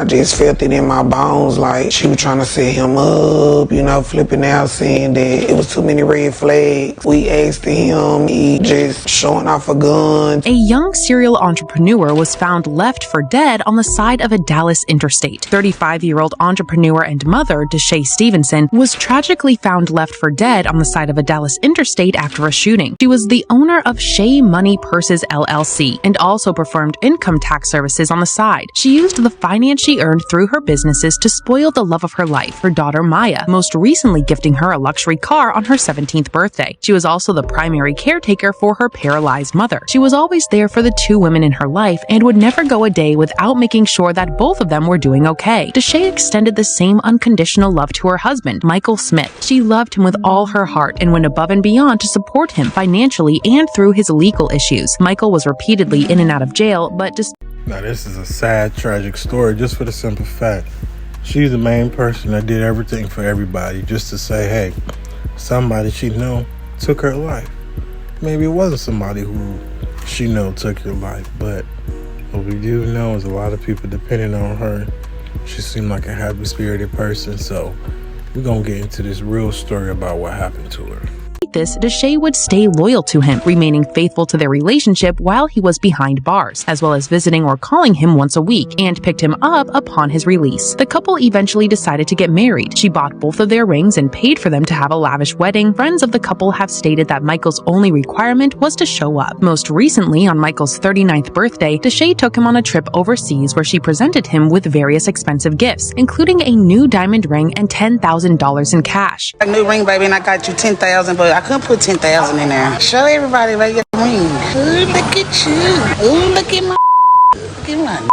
I just felt it in my bones, like she was trying to set him up, you know, flipping out, saying that it was too many red flags. We asked him, he just showing off a gun. A young serial entrepreneur was found left for dead on the side of a Dallas interstate. 35-year-old entrepreneur and mother, Deshae Stevenson, was tragically found left for dead on the side of a Dallas interstate after a shooting. She was the owner of Shea Money Purses LLC and also performed income tax services on the side. She used the finance she earned through her businesses to spoil the love of her life, her daughter Maya, most recently gifting her a luxury car on her 17th birthday. She was also the primary caretaker for her paralyzed mother. She was always there for the two women in her life and would never go a day without making sure that both of them were doing okay. Deshae extended the same unconditional love to her husband, Michael Smith. She loved him with all her heart and went above and beyond to support him financially and through his legal issues. Michael was repeatedly in and out of jail, but Now this is a sad, tragic story just for the simple fact she's the main person that did everything for everybody just to say, hey, somebody she knew took her life. Maybe it wasn't somebody who she knew took her life, but what we do know is a lot of people depending on her. She seemed like a happy-spirited person, so we're going to get into this real story about what happened to her. this, Deshae would stay loyal to him, remaining faithful to their relationship while he was behind bars, as well as visiting or calling him once a week, and picked him up upon his release. The couple eventually decided to get married. She bought both of their rings and paid for them to have a lavish wedding. Friends of the couple have stated that Michael's only requirement was to show up. Most recently, on Michael's 39th birthday, Deshae took him on a trip overseas where she presented him with various expensive gifts, including a new diamond ring and $10,000 in cash. A new ring, baby, and I got you $10,000, but I couldn't put $10,000 in there. Show everybody like your ring. Ooh, look at you. Ooh, look at my. Look at my.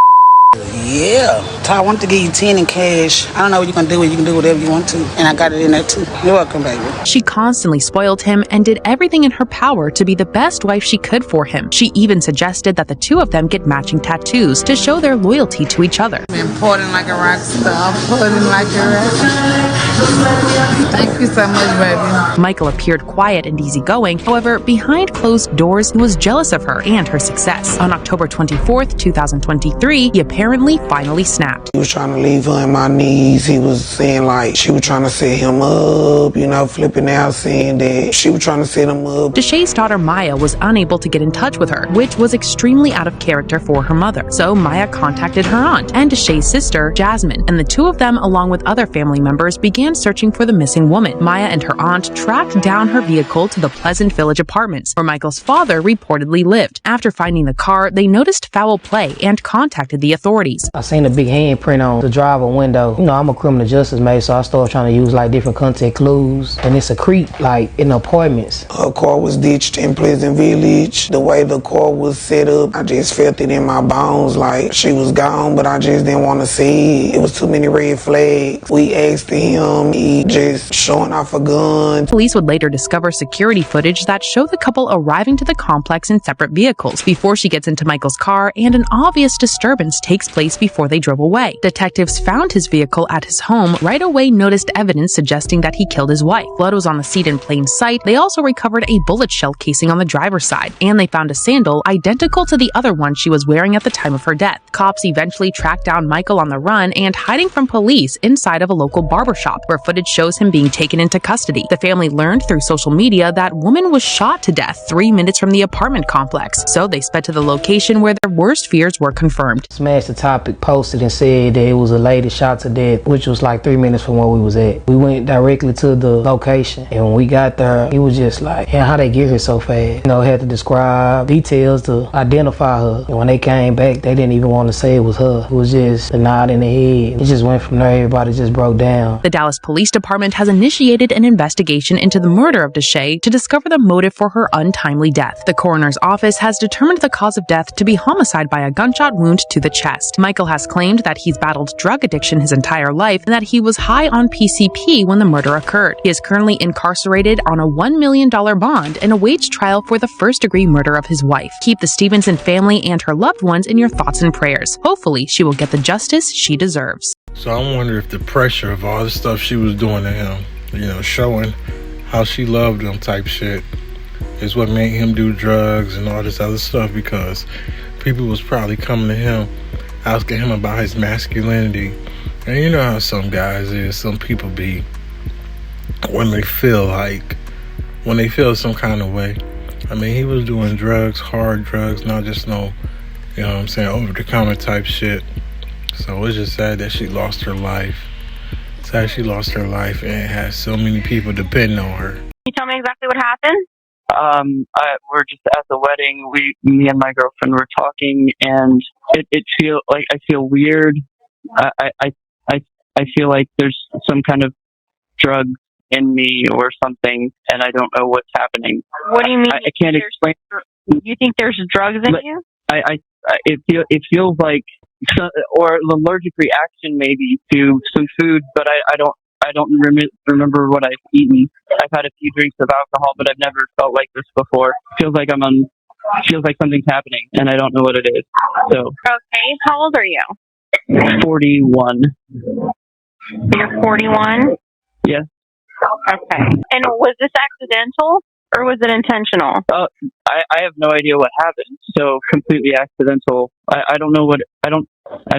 Yeah. So I wanted to give you 10 in cash. I don't know what you're going to do. You can do whatever you want to. And I got it in there too. You're welcome, baby. She constantly spoiled him and did everything in her power to be the best wife she could for him. She even suggested that the two of them get matching tattoos to show their loyalty to each other. Important like a rock star. Important like a rock star. Thank you so much, baby. Michael appeared quiet and easygoing. However, behind closed doors, he was jealous of her and her success. On October 24th, 2023, he apparently finally snapped. He was trying to leave her on my knees. He was saying like she was trying to set him up, you know, flipping out, saying that she was trying to set him up. Deshae's daughter Maya was unable to get in touch with her, which was extremely out of character for her mother. So Maya contacted her aunt and Deshae's sister, Jasmine, and the two of them, along with other family members, began searching for the missing woman. Maya and her aunt tracked down her vehicle to the Pleasant Village Apartments, where Michael's father reportedly lived. After finding the car, they noticed foul play and contacted the authorities. I seen a big handprint on the driver window. You know, I'm a criminal justice major, so I started trying to use like different contact clues. And it's a creep, like in appointments. Her car was ditched in Pleasant Village. The way the car was set up, I just felt it in my bones, like she was gone, but I just didn't want to see it. It was too many red flags. We asked him, he just showing off a gun. Police would later discover security footage that showed the couple arriving to the complex in separate vehicles before she gets into Michael's car, and an obvious disturbance takes place before they drove away. Detectives found his vehicle at his home, right away noticed evidence suggesting that he killed his wife. Blood was on the seat in plain sight. They also recovered a bullet shell casing on the driver's side, and they found a sandal identical to the other one she was wearing at the time of her death. Cops eventually tracked down Michael on the run and hiding from police inside of a local barbershop, where footage shows him being taken into custody. The family learned through social media that woman was shot to death 3 minutes from the apartment complex, so they sped to the location where their worst fears were confirmed. Smash the Topic posted and said that it was a lady shot to death, which was like 3 minutes from where we was at. We went directly to the location, and when we got there, it was just like, yeah, how they get here so fast? You know, had to describe details to identify her. And when they came back, they didn't even want to say it was her. It was just a nod in the head. It just went from there. Everybody just broke down. The Dallas Police Department has initiated an investigation into the murder of Deshae to discover the motive for her untimely death. The coroner's office has determined the cause of death to be homicide by a gunshot wound to the chest. Michael has claimed that he's battled drug addiction his entire life and that he was high on PCP when the murder occurred. He is currently incarcerated on a $1 million bond and awaits trial for the first-degree murder of his wife. Keep the Stevenson family and her loved ones in your thoughts and prayers. Hopefully, she will get the justice she deserves. So I wonder if the pressure of all the stuff she was doing to him, you know, showing how she loved him type shit, is what made him do drugs and all this other stuff, because people was probably coming to him asking him about his masculinity. And you know how some guys is, some people be when they feel some kind of way. I mean, he was doing drugs, hard drugs, not just no, you know what I'm saying, over-the-counter type shit. So it's just sad that she lost her life. Sad she lost her life and has so many people depending on her. Can you tell me exactly what happened? We're just at the wedding. Me and my girlfriend were talking, and I feel weird. I feel like there's some kind of drug in me or something, and I don't know what's happening. What do you mean? I can't explain. You think there's drugs in you? It feels like or an allergic reaction maybe to some food, but I don't remember what I've eaten. I've had a few drinks of alcohol, but I've never felt like this before. Feels like something's happening, and I don't know what it is. So. Okay. How old are you? 41. You're 41? Yes. Okay. And was this accidental or was it intentional? I have no idea what happened. So completely accidental. I don't know I don't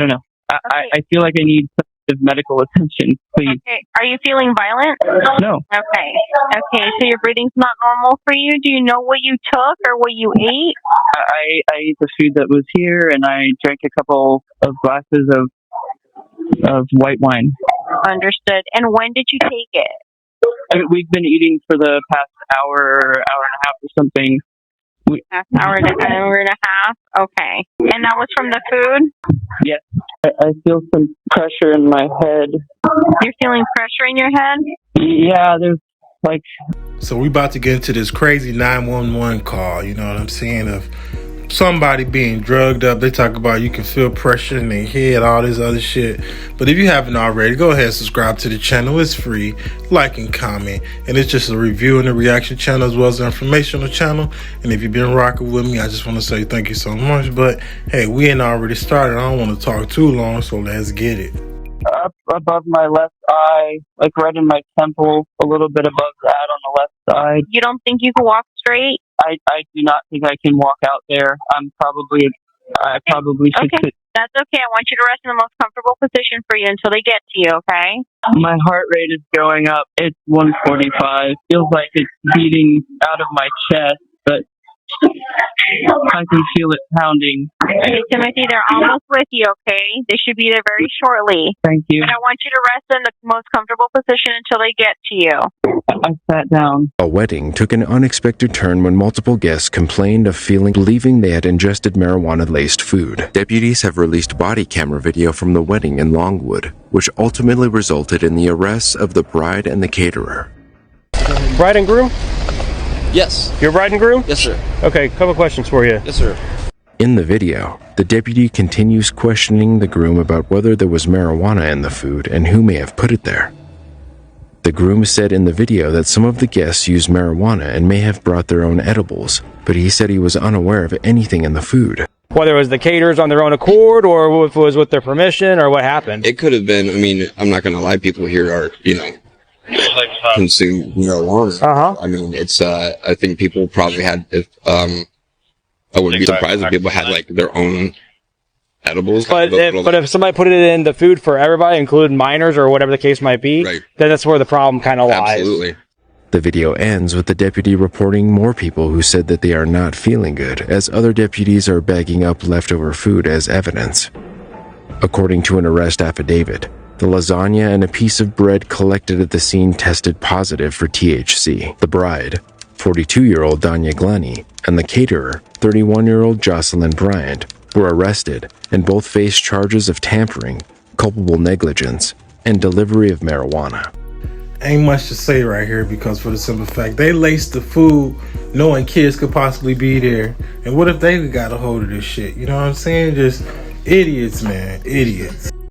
know. Okay. I feel like I need some sort of medical attention, please. Okay. Are you feeling violent? No. Okay. Okay. So your breathing's not normal for you? Do you know what you took or what you ate? I ate the food that was here, and I drank a couple of glasses of white wine. Understood. And when did you take it? I mean, we've been eating for the past hour and a half or something. Hour and a half? Okay. And that was from the food? Yes. I feel some pressure in my head. You're feeling pressure in your head? Yeah, there's like... So we about to get into this crazy 911 call, you know what I'm saying, of somebody being drugged up. They talk about you can feel pressure in their head, all this other shit. But if you haven't already, go ahead and subscribe to the channel. It's free. Like and comment. And it's just a review and a reaction channel as well as an informational channel. And if you've been rocking with me, I just want to say thank you so much. But hey, we ain't already started. I don't want to talk too long, so let's get it. Up above my left eye, like right in my temple, a little bit above that on the left side. You don't think you can walk straight? I do not think I can walk out there. I probably should sit. That's okay. I want you to rest in the most comfortable position for you until they get to you, okay? My heart rate is going up. It's 145. Feels like it's beating out of my chest, but I can feel it pounding. Okay, Timothy, they're almost with you, okay? They should be there very shortly. Thank you. And I want you to rest in the most comfortable position until they get to you. I sat down. A wedding took an unexpected turn when multiple guests complained of believing they had ingested marijuana-laced food. Deputies have released body camera video from the wedding in Longwood, which ultimately resulted in the arrests of the bride and the caterer. Bride and groom? Yes. You're bride and groom? Yes, sir. Okay, couple questions for you. Yes, sir. In the video, the deputy continues questioning the groom about whether there was marijuana in the food and who may have put it there. The groom said in the video that some of the guests used marijuana and may have brought their own edibles, but he said he was unaware of anything in the food. Whether it was the caterers on their own accord or if it was with their permission or what happened? It could have been, I mean, I'm not going to lie, people here are, consume marijuana. Uh-huh. I mean, it's, I think people probably had, I wouldn't be surprised if people had, like, their own edibles. But if somebody put it in the food for everybody, including minors or whatever the case might be, right, then that's where the problem kind of lies. Absolutely. The video ends with the deputy reporting more people who said that they are not feeling good, as other deputies are bagging up leftover food as evidence. According to an arrest affidavit, the lasagna and a piece of bread collected at the scene tested positive for THC. The bride, 42-year-old Danya Glani, and the caterer, 31-year-old Jocelyn Bryant, were arrested and both faced charges of tampering, culpable negligence, and delivery of marijuana. Ain't much to say right here because for the simple fact, they laced the food knowing kids could possibly be there. And what if they got a hold of this shit? You know what I'm saying? Just idiots, man. Idiots.